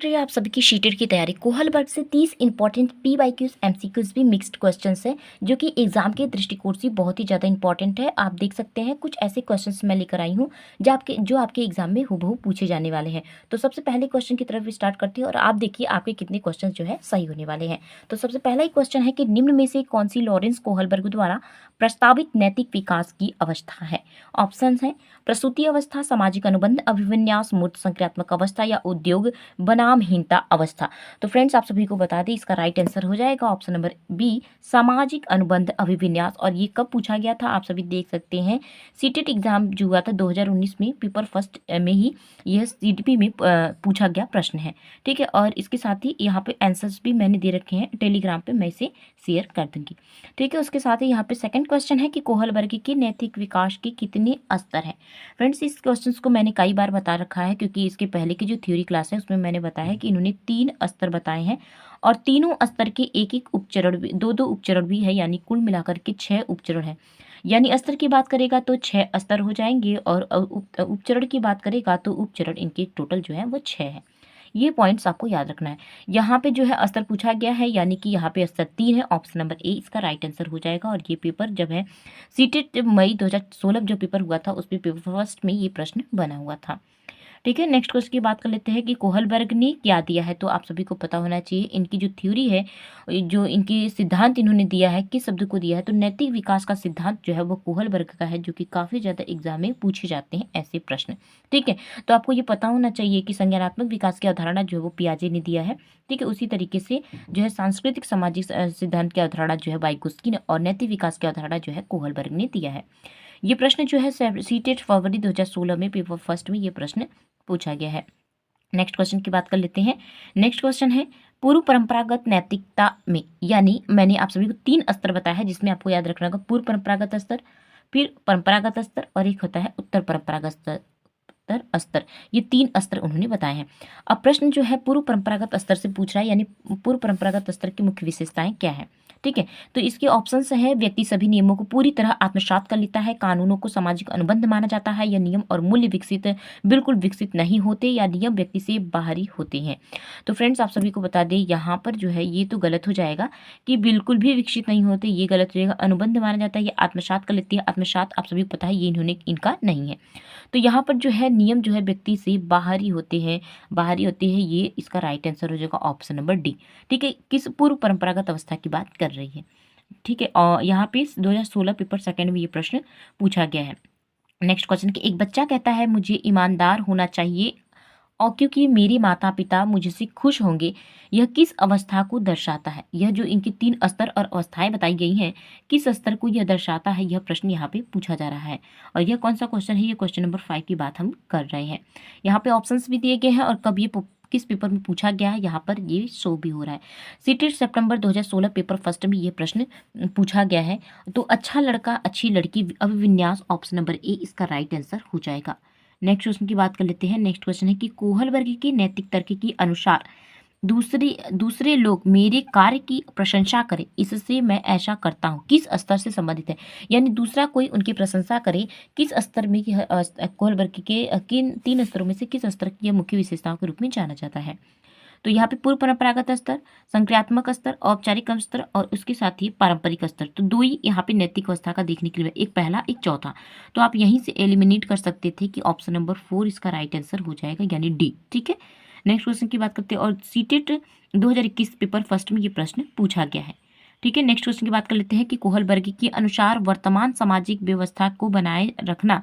रही है आप सभी की शीटेड की तैयारी। कोहल वर्ग से 30 इंपॉर्टेंट पीवाईक्यूज एमसीक्यूज भी मिक्स्ड क्वेश्चंस है जो कि एग्जाम के दृष्टिकोण से बहुत ही ज़्यादा इंपॉर्टेंट है। आप देख सकते हैं कुछ ऐसे क्वेश्चंस मैं लेकर आई हूँ जो आपके एग्जाम में हूबहू पूछे जाने वाले हैं। तो सबसे पहले क्वेश्चन की तरफ स्टार्ट करते हैं और आप देखिए आपके कितने क्वेश्चन जो है सही होने वाले हैं। तो सबसे पहला ही क्वेश्चन है कि निम्न में से कौन सी लॉरेंस कोहलबर्ग द्वारा प्रस्तावित नैतिक विकास की अवस्था है। ऑप्शन है प्रसूति अवस्था, सामाजिक अनुबंध, अभिविन्यास, मूर्त संक्रियात्मक अवस्था या उद्योग बनामहीनता अवस्था। तो फ्रेंड्स आप सभी को बता दें इसका राइट आंसर हो जाएगा ऑप्शन नंबर बी, सामाजिक अनुबंध अभिविन्यास। और ये कब पूछा गया था आप सभी देख सकते हैं, सीटेट एग्जाम जो हुआ था 2019 में, पेपर फर्स्ट में ही यह सीटीपी में पूछा गया प्रश्न है। ठीक है, और इसके साथ ही यहाँ पे आंसर्स भी मैंने दे रखे हैं टेलीग्राम पे, मैं इसे शेयर कर दूंगी। ठीक है, उसके साथ ही यहाँ पे सेकंड क्वेश्चन है कि कोहल वर्ग के नैतिक विकास के कितने स्तर हैं। फ्रेंड्स इस क्वेश्चन को मैंने कई बार बता रखा है क्योंकि इसके पहले की जो थ्योरी क्लास है उसमें मैंने बताया है कि इन्होंने 3 स्तर बताए हैं और तीनों स्तर के एक उपचरण भी, दो उपचरण भी है, यानी कुल मिलाकर के 6 उपचरण है। यानी स्तर की बात करेगा तो 6 स्तर हो जाएंगे और उपचरण की बात करेगा तो उपचरण इनके टोटल जो है वो 6 है। ये पॉइंट्स आपको याद रखना है। यहाँ पे जो है स्तर पूछा गया है, यानी कि यहाँ पे स्तर 3 है, ऑप्शन नंबर ए इसका राइट आंसर हो जाएगा। और ये पेपर जब है सीटेट मई 2016 जो पेपर हुआ था उस पेपर फर्स्ट में ये प्रश्न बना हुआ था। ठीक है, नेक्स्ट क्वेश्चन की बात कर लेते हैं कि कोहलबर्ग ने क्या दिया है। तो आप सभी को पता होना चाहिए इनकी जो थ्योरी है, जो इनकी सिद्धांत इन्होंने दिया है, किस शब्द को दिया है, तो नैतिक विकास का सिद्धांत जो है वो कोहलबर्ग का है, जो कि काफ़ी ज़्यादा एग्जाम में पूछे जाते हैं ऐसे प्रश्न। ठीक है, तो आपको ये पता होना चाहिए कि संज्ञानात्मक विकास की अवधारणा जो है वो पियाजे ने दिया है। ठीक है, उसी तरीके से जो है सांस्कृतिक सामाजिक सिद्धांत की अवधारणा जो है वाइगोत्स्की ने, और नैतिक विकास की अवधारणा जो है कोहलबर्ग ने दिया है। ये प्रश्न जो है सीटेट फरवरी 2016 में पेपर फर्स्ट में ये प्रश्न पूछा गया है। नेक्स्ट क्वेश्चन की बात कर लेते हैं। नेक्स्ट क्वेश्चन है पूर्व परंपरागत नैतिकता में, यानी मैंने आप सभी को 3 स्तर बताया है जिसमें आपको याद रखना होगा पूर्व परंपरागत स्तर, फिर परंपरागत स्तर और एक होता है उत्तर परंपरागत स्तर। ये 3 स्तर उन्होंने बताए हैं। अब प्रश्न जो है पूर्व परंपरागत स्तर से पूछ रहा है, यानी पूर्व परंपरागत स्तर की मुख्य विशेषताएं क्या है। ठीक है, तो इसके ऑप्शंस है व्यक्ति सभी नियमों को पूरी तरह आत्मसात कर लेता है, कानूनों को सामाजिक अनुबंध माना जाता है, या नियम और मूल्य बिल्कुल विकसित नहीं होते, या नियम व्यक्ति से बाहरी होते हैं। तो फ्रेंड्स आप सभी को बता दें यहाँ पर जो है ये तो गलत हो जाएगा कि बिल्कुल भी विकसित नहीं होते, ये गलत हो जाएगा। अनुबंध माना जाता है, ये आत्मसात कर लेती है, आत्मसात आप सभी को पता है ये इन्होंने इनका नहीं है। तो यहाँ पर जो है नियम जो है व्यक्ति से बाहरी होते हैं, ये इसका राइट आंसर हो जाएगा ऑप्शन नंबर डी। ठीक है, किस पूर्व परंपरागत अवस्था की बात कर रही है। ठीक है, और यहाँ पे 2016 पेपर सेकंड में ये प्रश्न पूछा गया है। नेक्स्ट क्वेश्चन कि एक बच्चा कहता है मुझे ईमानदार होना चाहिए और क्योंकि मेरे माता पिता मुझसे खुश होंगे, यह किस अवस्था को दर्शाता है। यह जो इनके 3 स्तर और अवस्थाएं बताई गई हैं, किस स्तर को यह दर्शाता है, यह प्रश्न यहाँ पे पूछा जा रहा है। और यह कौन सा क्वेश्चन है, ये क्वेश्चन नंबर 5 की बात हम कर रहे हैं। यहाँ पे ऑप्शंस भी दिए गए हैं और कब ये किस पेपर में पूछा गया है यहाँ पर ये शो भी हो रहा है। सीटेट सितंबर 2016 पेपर फर्स्ट में ये प्रश्न पूछा गया है। तो अच्छा लड़का अच्छी लड़की अभिविन्यास, ऑप्शन नंबर ए इसका राइट आंसर हो जाएगा। नेक्स्ट क्वेश्चन की बात कर लेते हैं। नेक्स्ट क्वेश्चन है कि कोहल वर्ग के नैतिक तर्क के अनुसार दूसरे लोग मेरे कार्य की प्रशंसा करें, इससे मैं ऐसा करता हूँ, किस स्तर से संबंधित है। यानी दूसरा कोई उनकी प्रशंसा करे, किस स्तर में कोहल वर्ग के किन 3 स्तरों में से किस स्तर की मुख्य विशेषताओं के रूप में जाना जाता है। तो यहाँ पे पूर्व परंपरागत स्तर, संक्रियात्मक स्तर, औपचारिक स्तर और उसके साथ ही पारंपरिक स्तर। तो 2 ही यहाँ पे नैतिक अवस्था का देखने के लिए, एक पहला एक चौथा। तो आप यहीं से एलिमिनेट कर सकते थे कि ऑप्शन नंबर 4 इसका राइट आंसर हो जाएगा, यानी डी। ठीक है, नेक्स्ट क्वेश्चन की बात करते हैं और सीटेट 2021 पेपर फर्स्ट में ये प्रश्न पूछा गया है। ठीक है, नेक्स्ट क्वेश्चन की बात कर लेते हैं कि कोहल वर्ग के अनुसार वर्तमान सामाजिक व्यवस्था को बनाए रखना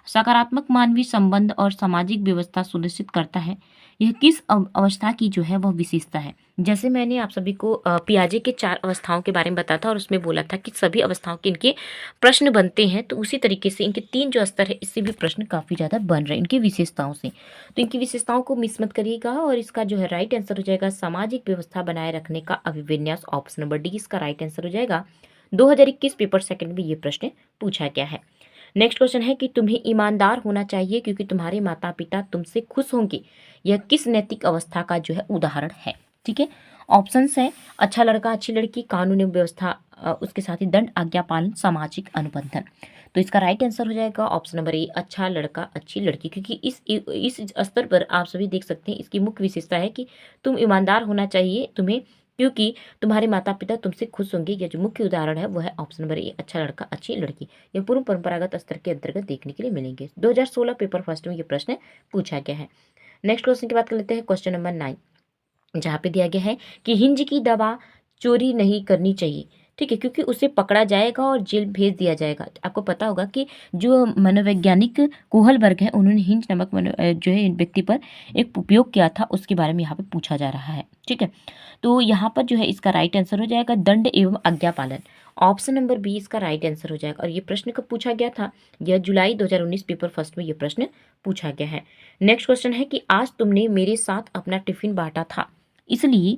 सकारात्मक मानवीय संबंध और सामाजिक व्यवस्था सुनिश्चित करता है, यह किस अवस्था की जो है वह विशेषता है। जैसे मैंने आप सभी को पियाजे के 4 अवस्थाओं के बारे में बताया था और उसमें बोला था कि सभी अवस्थाओं के इनके प्रश्न बनते हैं, तो उसी तरीके से इनके 3 जो स्तर है इससे भी प्रश्न काफ़ी ज़्यादा बन रहे हैं इनकी विशेषताओं से। तो इनकी विशेषताओं को मिस मत करिएगा और इसका जो है राइट आंसर हो जाएगा सामाजिक व्यवस्था बनाए रखने का अभिविन्यास, ऑप्शन नंबर डी इसका राइट आंसर हो जाएगा। 2021 पेपर सेकंड में ये प्रश्न पूछा गया है। नेक्स्ट क्वेश्चन है कि तुम्हें ईमानदार होना चाहिए क्योंकि तुम्हारे माता पिता तुमसे खुश होंगे, यह किस नैतिक अवस्था का जो है उदाहरण है। ठीक है, ऑप्शंस है अच्छा लड़का अच्छी लड़की, कानूनी व्यवस्था, उसके साथ ही दंड, आज्ञा पालन, सामाजिक अनुबंधन। तो इसका राइट आंसर हो जाएगा ऑप्शन नंबर ए, अच्छा लड़का अच्छी लड़की, क्योंकि इस स्तर पर आप सभी देख सकते हैं इसकी मुख्य विशेषता है कि तुम ईमानदार होना चाहिए तुम्हें, क्योंकि तुम्हारे माता पिता तुमसे खुश होंगे। यह जो मुख्य उदाहरण है वो है ऑप्शन नंबर ए, अच्छा लड़का अच्छी लड़की। ये पूर्व परंपरागत स्तर के अंतर्गत देखने के लिए मिलेंगे। 2016 पेपर फर्स्ट में ये प्रश्न पूछा गया है। नेक्स्ट क्वेश्चन की बात कर लेते हैं, क्वेश्चन नंबर 9, जहाँ पे दिया गया है कि हिंज की दवा चोरी नहीं करनी चाहिए। ठीक है, क्योंकि उसे पकड़ा जाएगा और जेल भेज दिया जाएगा। आपको पता होगा कि जो मनोवैज्ञानिक कोहलबर्ग है उन्होंने हिंज नामक जो है व्यक्ति पर एक उपयोग किया था, उसके बारे में यहाँ पे पूछा जा रहा है। ठीक है, तो यहाँ पर जो है इसका राइट आंसर हो जाएगा दंड एवं आज्ञा पालन। ऑप्शन नंबर बी इसका राइट आंसर हो जाएगा। और ये प्रश्न कब पूछा गया था? यह जुलाई 2019 पेपर फर्स्ट में ये प्रश्न पूछा गया है। नेक्स्ट क्वेश्चन है कि आज तुमने मेरे साथ अपना टिफिन बांटा था, इसलिए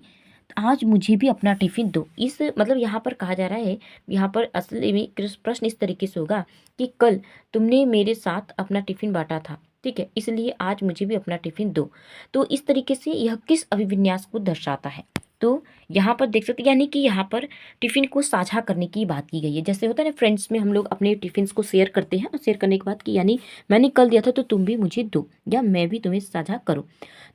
आज मुझे भी अपना टिफिन दो। इस मतलब यहाँ पर कहा जा रहा है, यहाँ पर असल में प्रश्न इस तरीके से होगा कि कल तुमने मेरे साथ अपना टिफिन बांटा था, ठीक है, इसलिए आज मुझे भी अपना टिफिन दो। तो इस तरीके से यह किस अभिविन्यास को दर्शाता है? तो यहाँ पर देख सकते, यानी कि यहाँ पर टिफिन को साझा करने की बात की गई है। जैसे होता है ना फ्रेंड्स में, हम लोग अपने टिफिन को शेयर करते हैं, और शेयर करने के बाद कि यानी मैंने कल दिया था तो तुम भी मुझे दो, या मैं भी तुम्हें साझा करूँ।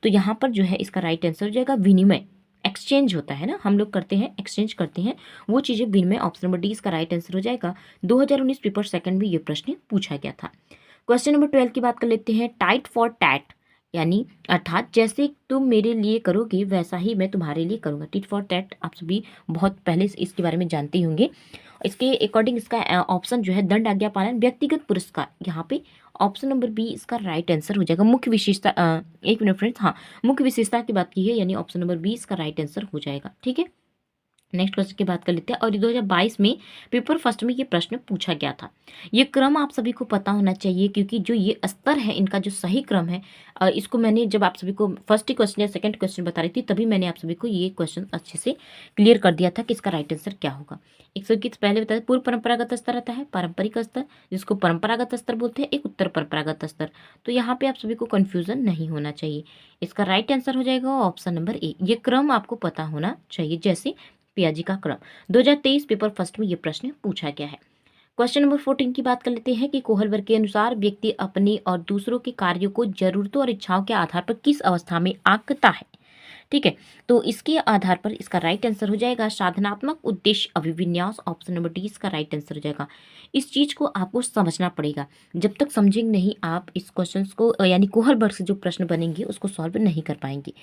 तो यहाँ पर जो है इसका राइट आंसर हो जाएगा विनिमय। एक्सचेंज होता है ना, हम लोग करते हैं, एक्सचेंज करते हैं, वो चीज़ें विनिमय। ऑप्शन नंबर डी इसका राइट आंसर हो जाएगा। 2019 पेपर सेकंड में ये प्रश्न पूछा गया था। क्वेश्चन नंबर 12 की बात कर लेते हैं। टाइट फॉर टैट, यानी अर्थात जैसे तुम मेरे लिए करोगे वैसा ही मैं तुम्हारे लिए करूँगा। टिट फॉर टैट आप सभी बहुत पहले से इसके बारे में जानते होंगे। इसके अकॉर्डिंग इसका ऑप्शन जो है दंड आज्ञा पालन व्यक्तिगत पुरस्कार, यहाँ पे ऑप्शन नंबर बी इसका राइट आंसर हो जाएगा। मुख्य विशेषता, एक मिनट फ्रेंड्स, हाँ मुख्य विशेषता की बात की है, यानी ऑप्शन नंबर बी इसका राइट आंसर हो जाएगा। ठीक है, नेक्स्ट क्वेश्चन की बात कर लेते हैं। और 2022 में पेपर फर्स्ट में ये प्रश्न पूछा गया था। ये क्रम आप सभी को पता होना चाहिए, क्योंकि जो ये स्तर है इनका जो सही क्रम है, इसको मैंने जब आप सभी को फर्स्ट क्वेश्चन या सेकंड क्वेश्चन बता रही थी तभी मैंने आप सभी को ये क्वेश्चन अच्छे से क्लियर कर दिया था कि इसका राइट आंसर क्या होगा। 121 पहले बताया, पूर्व परंपरागत स्तर आता है, पारंपरिक स्तर जिसको परंपरागत स्तर बोलते हैं, एक उत्तर परंपरागत स्तर। तो यहाँ पे आप सभी को कन्फ्यूजन नहीं होना चाहिए। इसका राइट आंसर हो जाएगा ऑप्शन नंबर ए। ये क्रम आपको पता होना चाहिए, जैसे पियाजी का क्रम। 2023 पेपर फर्स्ट में ये प्रश्न पूछा गया है। क्वेश्चन नंबर 14 की बात कर लेते हैं कि कोहलबर्ग के अनुसार व्यक्ति अपने और दूसरों के कार्यों को जरूरतों और इच्छाओं के आधार पर किस अवस्था में आंकता है? ठीक है, तो इसके आधार पर इसका राइट आंसर हो जाएगा साधनात्मक उद्देश्य अभिविन्यास। ऑप्शन नंबर डी इसका राइट आंसर हो जाएगा। इस चीज को आपको समझना पड़ेगा, जब तक समझेंगे नहीं आप इस क्वेश्चन को, यानी कोहलबर्ग से जो प्रश्न बनेंगे उसको सॉल्व नहीं कर पाएंगे।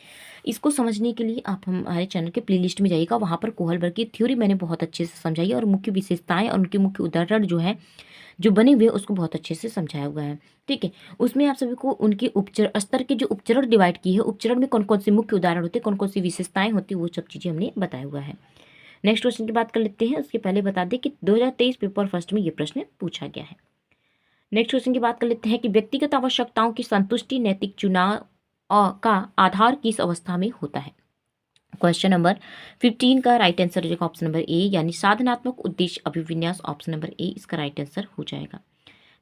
इसको समझने के लिए आप हमारे चैनल के प्लेलिस्ट में जाइएगा, वहाँ पर कोहलबर्ग की थ्योरी मैंने बहुत अच्छे से समझाई है, और मुख्य विशेषताएं और उनके मुख्य उदाहरण जो है जो बने हुए उसको बहुत अच्छे से समझाया हुआ है। ठीक है, उसमें आप सभी को उनके उपचरण स्तर के जो उपचरण डिवाइड किए हैं, उपचरण में कौन कौन से मुख्य उदाहरण होते हैं, कौन कौन सी विशेषताएं होती है, वो सब चीज़ें हमने बताया हुआ है। नेक्स्ट क्वेश्चन की बात कर लेते हैं। उसके पहले बता दें कि 2023 पेपर फर्स्ट में ये प्रश्न पूछा गया है। नेक्स्ट क्वेश्चन की बात कर लेते हैं कि व्यक्तिगत आवश्यकताओं की संतुष्टि नैतिक चुनाव का आधार किस अवस्था में होता है? क्वेश्चन नंबर 15 का राइट आंसर हो जाएगा ऑप्शन नंबर ए, यानी साधनात्मक उद्देश्य अभिविन्यास। ऑप्शन नंबर ए इसका राइट आंसर हो जाएगा।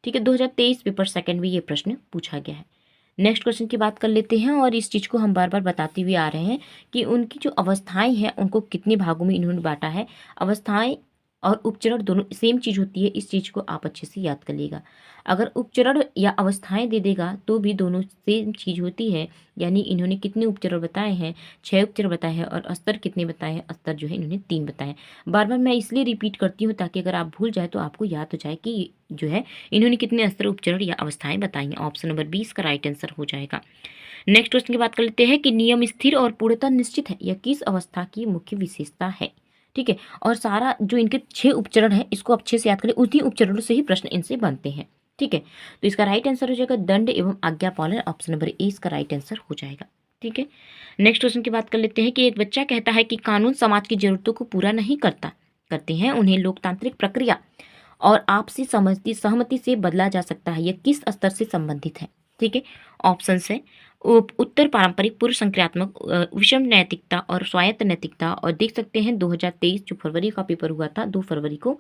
ठीक है, 2023 पेपर सेकंड में ये प्रश्न पूछा गया है। नेक्स्ट क्वेश्चन की बात कर लेते हैं, और इस चीज़ को हम बार बार बताते हुए आ रहे हैं कि उनकी जो अवस्थाएं हैं उनको कितने भागों में इन्होंने बांटा है। अवस्थाएं और उपचरण दोनों सेम चीज़ होती है, इस चीज़ को आप अच्छे से याद कर लीजिएगा। अगर उपचरण या अवस्थाएं दे देगा तो भी दोनों सेम चीज़ होती है, यानी इन्होंने कितने उपचरण बताए हैं, 6 उपचरण बताए हैं, और स्तर कितने बताए हैं, स्तर जो है इन्होंने 3 बताए हैं। बार बार मैं इसलिए रिपीट करती हूँ ताकि अगर आप भूल जाए तो आपको याद हो जाए कि जो है इन्होंने कितने स्तर, उपचरण या अवस्थाएं बताई हैं। ऑप्शन नंबर 20 का राइट आंसर हो जाएगा। नेक्स्ट क्वेश्चन की बात कर लेते हैं कि नियम स्थिर और पूर्णतः निश्चित है, यह किस अवस्था की मुख्य विशेषता है? ठीक है, और सारा जो इनके 6 उपचरण है इसको अच्छे से याद करें, उन्हीं उपचरणों से ही प्रश्न इनसे बनते हैं। ठीक है, तो इसका राइट आंसर हो जाएगा दंड एवं आज्ञा पालन। ऑप्शन नंबर ए इसका राइट आंसर हो जाएगा। ठीक है, नेक्स्ट क्वेश्चन की बात कर लेते हैं कि एक बच्चा कहता है कि कानून समाज की जरूरतों को पूरा नहीं करते हैं, उन्हें लोकतांत्रिक प्रक्रिया और आपसी सहमति से बदला जा सकता है, यह किस स्तर से संबंधित है? ठीक है, ऑप्शन है उत्तर पारंपरिक, पूर्व संक्रियात्मक, विषम नैतिकता और स्वायत्त नैतिकता। और देख सकते हैं 2023 जो फरवरी का पेपर हुआ था, 2 फरवरी को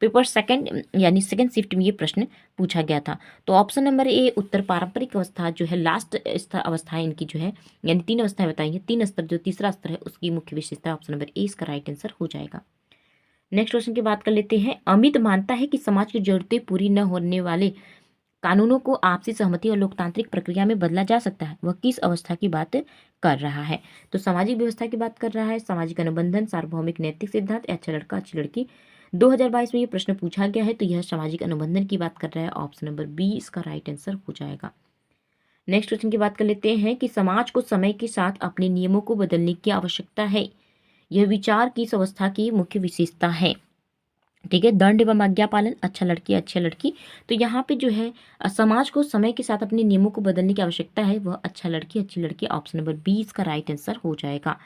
पेपर सेकंड यानी सेकंड शिफ्ट में ये प्रश्न पूछा गया था। तो ऑप्शन नंबर ए उत्तर पारंपरिक अवस्था जो है लास्ट अवस्था इनकी जो है, यानी 3 अवस्थाएं बताएंगे, 3 स्तर, जो तीसरा स्तर है उसकी मुख्य विशेषता। ऑप्शन नंबर ए इसका राइट आंसर हो जाएगा। नेक्स्ट क्वेश्चन की बात कर लेते हैं। अमित मानता है कि समाज की जरूरतें पूरी न होने वाले कानूनों को आपसी सहमति और लोकतांत्रिक प्रक्रिया में बदला जा सकता है। वह किस अवस्था की बात कर रहा है? तो सामाजिक व्यवस्था की बात कर रहा है, सामाजिक अनुबंधन, सार्वभौमिक नैतिक सिद्धांत, अच्छा लड़का अच्छी लड़की। 2022 में ये प्रश्न पूछा गया है, तो यह सामाजिक अनुबंधन की बात कर रहा है। ऑप्शन नंबर बी इसका राइट आंसर हो जाएगा। नेक्स्ट क्वेश्चन की बात कर लेते हैं कि समाज को समय के साथ अपने नियमों को बदलने की आवश्यकता है। यह विचार किस अवस्था की मुख्य विशेषता है? ठीक है, दंड एवं आज्ञा पालन, अच्छा लड़की अच्छी लड़की। तो यहाँ पे जो है समाज को समय के साथ अपने नियमों को बदलने की आवश्यकता है, वह अच्छा लड़की अच्छी लड़की। ऑप्शन नंबर बी इसका राइट आंसर हो जाएगा।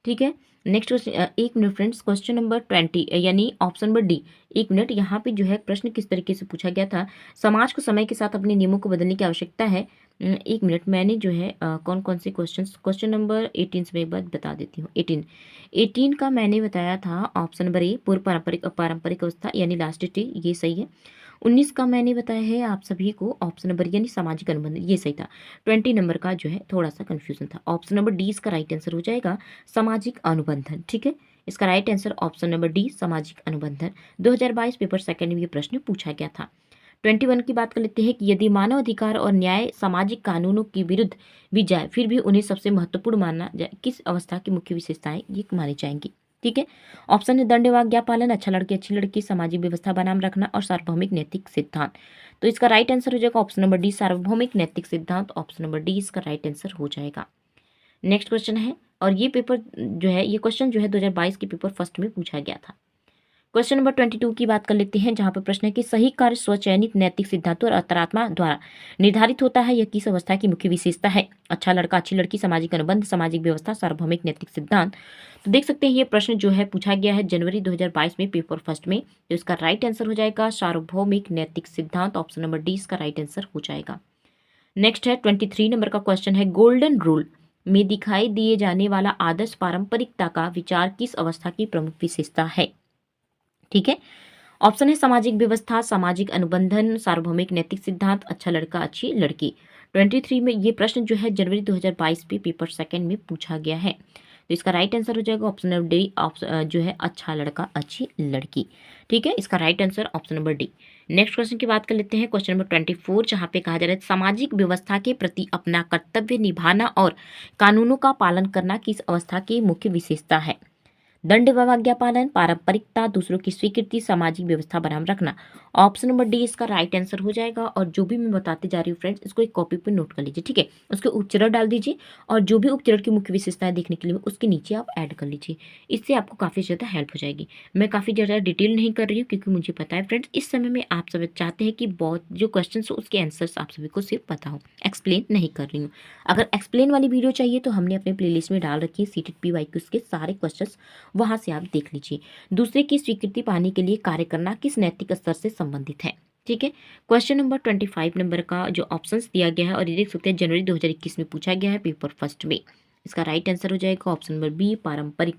ठीक है, नेक्स्ट क्वेश्चन, एक मिनट फ्रेंड्स, क्वेश्चन नंबर 20 यानी ऑप्शन नंबर डी। एक मिनट, यहाँ पे जो है प्रश्न किस तरीके से पूछा गया था, समाज को समय के साथ अपने नियमों को बदलने की आवश्यकता है। एक मिनट, मैंने जो है कौन कौन से क्वेश्चन नंबर 18 से मैं एक बार बता देती हूँ। 18 का मैंने बताया था ऑप्शन नंबर ए, पूर्व पारंपरिक अपारंपरिक अवस्था यानी लास्ट स्टेज, ये सही है। 19 का मैंने बताया है आप सभी को ऑप्शन नंबर यानी सामाजिक अनुबंध, ये सही था। 20 नंबर का जो है थोड़ा सा कंफ्यूजन था। ऑप्शन नंबर डी इसका राइट आंसर हो जाएगा, सामाजिक अनुबंधन। ठीक है, इसका right answer option number D सामाजिक अनुबंधन। 2022 पेपर सेकंड में ये प्रश्न पूछा गया था। 21 की बात कर लेते हैं कि यदि मानव अधिकार और न्याय सामाजिक कानूनों के विरुद्ध भी जाए फिर भी उन्हें सबसे महत्वपूर्ण माना जाए, किस अवस्था की मुख्य विशेषताएं ये मानी जाएंगी? ठीक है, ऑप्शन है दंड एवं आज्ञा पालन, अच्छा लड़की अच्छी लड़की, सामाजिक व्यवस्था बनाम रखना और सार्वभौमिक नैतिक सिद्धांत। तो इसका राइट आंसर हो जाएगा ऑप्शन नंबर डी सार्वभौमिक नैतिक सिद्धांत। ऑप्शन नंबर डी इसका राइट आंसर हो जाएगा। नेक्स्ट क्वेश्चन है, और ये पेपर जो है, ये क्वेश्चन जो है 2022 के पेपर फर्स्ट में पूछा गया था। क्वेश्चन नंबर 22 की बात कर लेते हैं, जहां पर प्रश्न है कि सही कार्य स्वचयनित नैतिक सिद्धांतों और अंतरात्मा द्वारा निर्धारित होता है, यह किस अवस्था की मुख्य विशेषता है? अच्छा लड़का अच्छी लड़की, सामाजिक अनुबंध, सामाजिक व्यवस्था, सार्वभौमिक नैतिक सिद्धांत। तो देख सकते हैं ये प्रश्न जो है पूछा गया है जनवरी 2022 में पेपर फर्स्ट में। तो इसका राइट आंसर हो जाएगा सार्वभौमिक नैतिक सिद्धांत। ऑप्शन नंबर डी इसका राइट आंसर हो जाएगा। नेक्स्ट है 23 नंबर का क्वेश्चन है, गोल्डन रूल में दिखाई दिए जाने वाला आदर्श पारंपरिकता का विचार किस अवस्था की प्रमुख विशेषता है? ठीक है, ऑप्शन है सामाजिक व्यवस्था, सामाजिक अनुबंधन, सार्वभौमिक नैतिक सिद्धांत, अच्छा लड़का अच्छी लड़की। 23 में ये प्रश्न जो है जनवरी 2022 पे पेपर सेकंड में पूछा गया है। तो इसका राइट आंसर हो जाएगा ऑप्शन नंबर डी, ऑप्शन जो है अच्छा लड़का अच्छी लड़की। ठीक है, इसका right answer option number D. Next question की बात कर लेते हैं, क्वेश्चन नंबर 24, जहां पे कहा जा रहा है सामाजिक व्यवस्था के प्रति अपना कर्तव्य निभाना और कानूनों का पालन करना किस अवस्था की मुख्य विशेषता है? दंड एवं आज्ञा पालन, पारंपरिकता, दूसरों की स्वीकृति, सामाजिक व्यवस्था बनाए रखना। ऑप्शन नंबर डी इसका राइट आंसर हो जाएगा। और जो भी मैं बताते जा रही हूँ फ्रेंड्स, इसको एक कॉपी पर नोट कर लीजिए। ठीक है, उसके उपचरण डाल दीजिए और जो भी उपचरण की मुख्य विशेषताएं देखने के लिए उसके नीचे आप ऐड कर लीजिए। इससे आपको काफ़ी ज़्यादा हेल्प हो जाएगी। मैं काफ़ी ज़्यादा डिटेल नहीं कर रही हूँ क्योंकि मुझे पता है फ्रेंड्स, इस समय में आप सब चाहते हैं कि बहुत जो क्वेश्चन हो उसके आंसर्स आप सभी को सिर्फ पता हो, एक्सप्लेन नहीं कर रही हूँ। अगर एक्सप्लेन वाली वीडियो चाहिए तो हमने अपने प्लेलिस्ट में डाल रखी है सीटेड PYQs के सारे क्वेश्चन, वहां से आप देख लीजिए। दूसरे की स्वीकृति पाने के लिए कार्य करना किस नैतिक स्तर से संबंधित है? ठीक है, क्वेश्चन नंबर 25 नंबर का जो ऑप्शंस दिया गया है और ये देख सकते हैं जनवरी 2021 में पूछा गया है पेपर फर्स्ट में। इसका राइट आंसर हो जाएगा ऑप्शन नंबर बी पारंपरिक।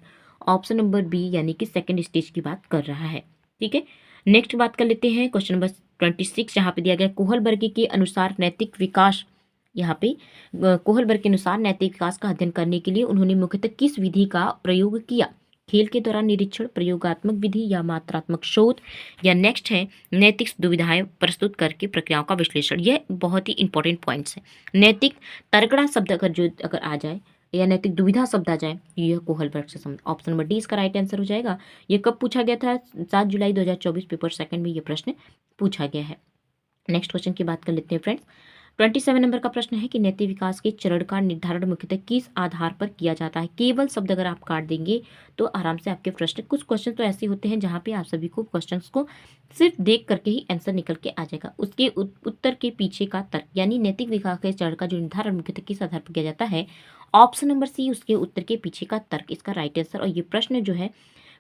ऑप्शन नंबर बी यानी कि सेकंड स्टेज की बात कर रहा है। ठीक है, नेक्स्ट बात कर लेते हैं क्वेश्चन नंबर 26, जहाँ पे दिया गया कोहल वर्ग के अनुसार नैतिक विकास। यहाँ पे कोहल वर्ग के अनुसार नैतिक विकास का अध्ययन करने के लिए उन्होंने मुख्यतः किस विधि का प्रयोग किया? खेल के दौरान निरीक्षण, प्रयोगात्मक विधि या मात्रात्मक शोध, या नेक्स्ट है नैतिक दुविधाएं प्रस्तुत करके प्रक्रियाओं का विश्लेषण। यह बहुत ही इंपॉर्टेंट पॉइंट्स है। नैतिक तर्कड़ा शब्द अगर आ जाए या नैतिक दुविधा शब्द आ जाए, यह कोहल वर्ग से संबंधित। ऑप्शन नंबर डी इसका राइट आंसर हो जाएगा। यह कब पूछा गया था? 7 जुलाई 2024 पेपर सेकंड में यह प्रश्न पूछा गया है। नेक्स्ट क्वेश्चन की बात कर लेते हैं फ्रेंड्स। 27 नंबर का प्रश्न है कि नैतिक विकास के चरण का निर्धारण मुख्यतः किस आधार पर किया जाता है? केवल शब्द अगर आप काट देंगे तो आराम से आपके प्रश्न, कुछ क्वेश्चन तो ऐसे होते हैं जहां पे आप सभी को क्वेश्चंस को सिर्फ देख करके ही आंसर निकल के आ जाएगा। उसके उत्तर के पीछे का तर्क, यानी नैतिक विकास के चरण का जो निर्धारण मुख्यतः किस आधार पर किया जाता है? ऑप्शन नंबर सी उसके उत्तर के पीछे का तर्क, इसका राइट आंसर। और ये प्रश्न जो है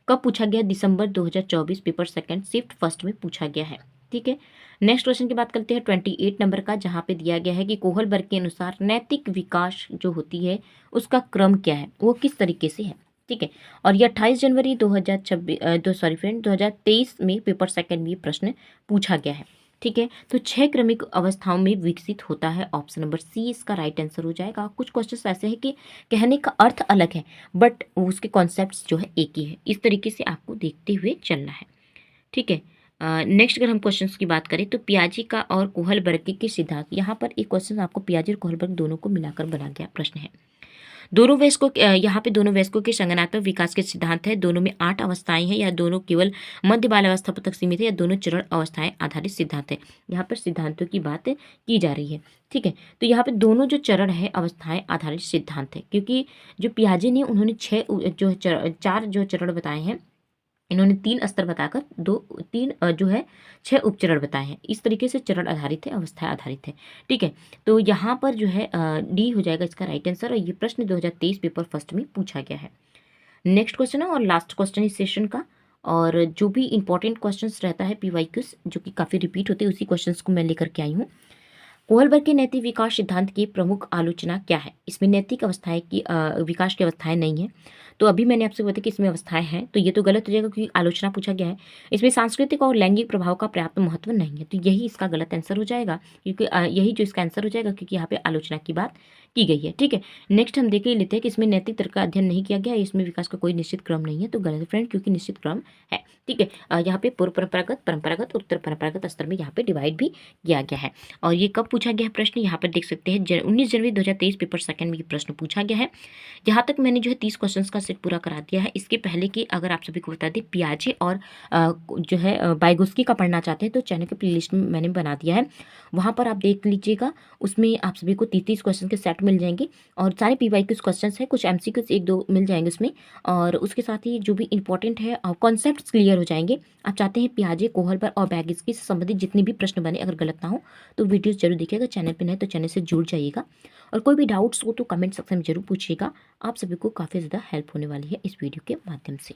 कब पूछा गया? दिसंबर 2024 पेपर सेकंड शिफ्ट फर्स्ट में पूछा गया है। ठीक है, नेक्स्ट क्वेश्चन की बात करते हैं 28 नंबर का, जहाँ पे दिया गया है कि कोहल वर्ग के अनुसार नैतिक विकास जो होती है उसका क्रम क्या है, वो किस तरीके से है? ठीक है, और ये 28 जनवरी 2023 में पेपर सेकंड में प्रश्न पूछा गया है। ठीक है, तो 6 क्रमिक अवस्थाओं में विकसित होता है। ऑप्शन नंबर सी इसका राइट आंसर हो जाएगा। कुछ क्वेश्चंस ऐसे हैं कि कहने का अर्थ अलग है बट उसके कॉन्सेप्ट्स जो है एक ही है। इस तरीके से आपको देखते हुए चलना है। ठीक है, नेक्स्ट अगर हम क्वेश्चंस की बात करें तो पियाजे का और कोहलबर्ग के सिद्धांत, यहाँ पर एक क्वेश्चन आपको पियाजे और कोहलबर्ग दोनों को मिलाकर बना गया प्रश्न है। दोनों वयस्कों यहाँ पे दोनों वयस्कों के संज्ञानात्मक विकास के सिद्धांत है। दोनों में 8 अवस्थाएं हैं या दोनों केवल मध्य बाल अवस्था तक सीमित है या दोनों चरण अवस्थाएं आधारित सिद्धांत है। यहाँ पर सिद्धांतों की बात की जा रही है। ठीक है, तो यहाँ पे दोनों जो चरण है अवस्थाएं आधारित सिद्धांत है, क्योंकि जो पियाजे ने उन्होंने 4 जो चरण बताए हैं, इन्होंने 3 स्तर बताकर 3 जो है 6 उपचरण बताए हैं। इस तरीके से चरण आधारित है, अवस्थाएं आधारित है। ठीक है, तो यहाँ पर जो है डी हो जाएगा इसका राइट आंसर, और ये प्रश्न 2023 पेपर फर्स्ट में पूछा गया है। नेक्स्ट क्वेश्चन है और लास्ट क्वेश्चन इस सेशन का, और जो भी इंपॉर्टेंट क्वेश्चंस रहता है पीवाईक्यूज जो कि काफ़ी रिपीट होते हैं, उसी क्वेश्चंस को मैं लेकर के आई हूँ। कोहलबर्ग के नैतिक विकास सिद्धांत की प्रमुख आलोचना क्या है? इसमें नैतिक अवस्थाएं की विकास की अवस्थाएं नहीं है। तो अभी मैंने आपसे बताया कि इसमें अवस्थाएं हैं, तो ये तो गलत हो जाएगा क्योंकि आलोचना पूछा गया है। इसमें सांस्कृतिक और लैंगिक प्रभाव का पर्याप्त महत्व नहीं है, तो यही इसका गलत आंसर हो जाएगा, क्योंकि यही जो इसका आंसर हो जाएगा, क्योंकि यहाँ पे आलोचना की बात की गई है। ठीक है, नेक्स्ट हम देख लेते हैं कि इसमें नैतिक तर्क का अध्ययन नहीं किया गया है, इसमें विकास का कोई निश्चित क्रम नहीं है, तो गलत फ्रेंड, क्योंकि निश्चित क्रम है। ठीक है, यहाँ पे पूर्व परंपरागत, परंपरागत, उत्तर परंपरागत स्तर में यहाँ पे डिवाइड भी किया गया है। और ये कब पूछा गया है प्रश्न, यहाँ पर देख सकते हैं 19 जनवरी 2023 पेपर सेकंड में ये प्रश्न पूछा गया है। यहाँ तक मैंने जो है 30 क्वेश्चंस का सेट पूरा करा दिया है। इसके पहले की अगर आप सभी को बता दें, पियाजे और जो है बाइगोस्की का पढ़ना चाहते हैं तो चैनल के प्लेलिस्ट में मैंने बना दिया है, वहाँ पर आप देख लीजिएगा। उसमें आप सभी को 30 क्वेश्चन के सेट मिल जाएंगे और सारे पीवाईक्यूज क्वेश्चन है, कुछ एमसीक्यूज 1-2 मिल जाएंगे उसमें, और उसके साथ ही जो भी इंपॉर्टेंट है कॉन्सेप्ट्स क्लियर हो जाएंगे। आप चाहते हैं पियाजे, कोहलबर्ग और बाइगोस्की से संबंधित जितने भी प्रश्न बने अगर गलत ना हो तो वीडियोस जरूर देखिएगा। चैनल पे नए तो चैनल से जुड़ जाइएगा, और कोई भी डाउट्स हो तो कमेंट सेक्शन में जरूर पूछिएगा। आप सभी को काफ़ी ज़्यादा हेल्प होने वाली है इस वीडियो के माध्यम से।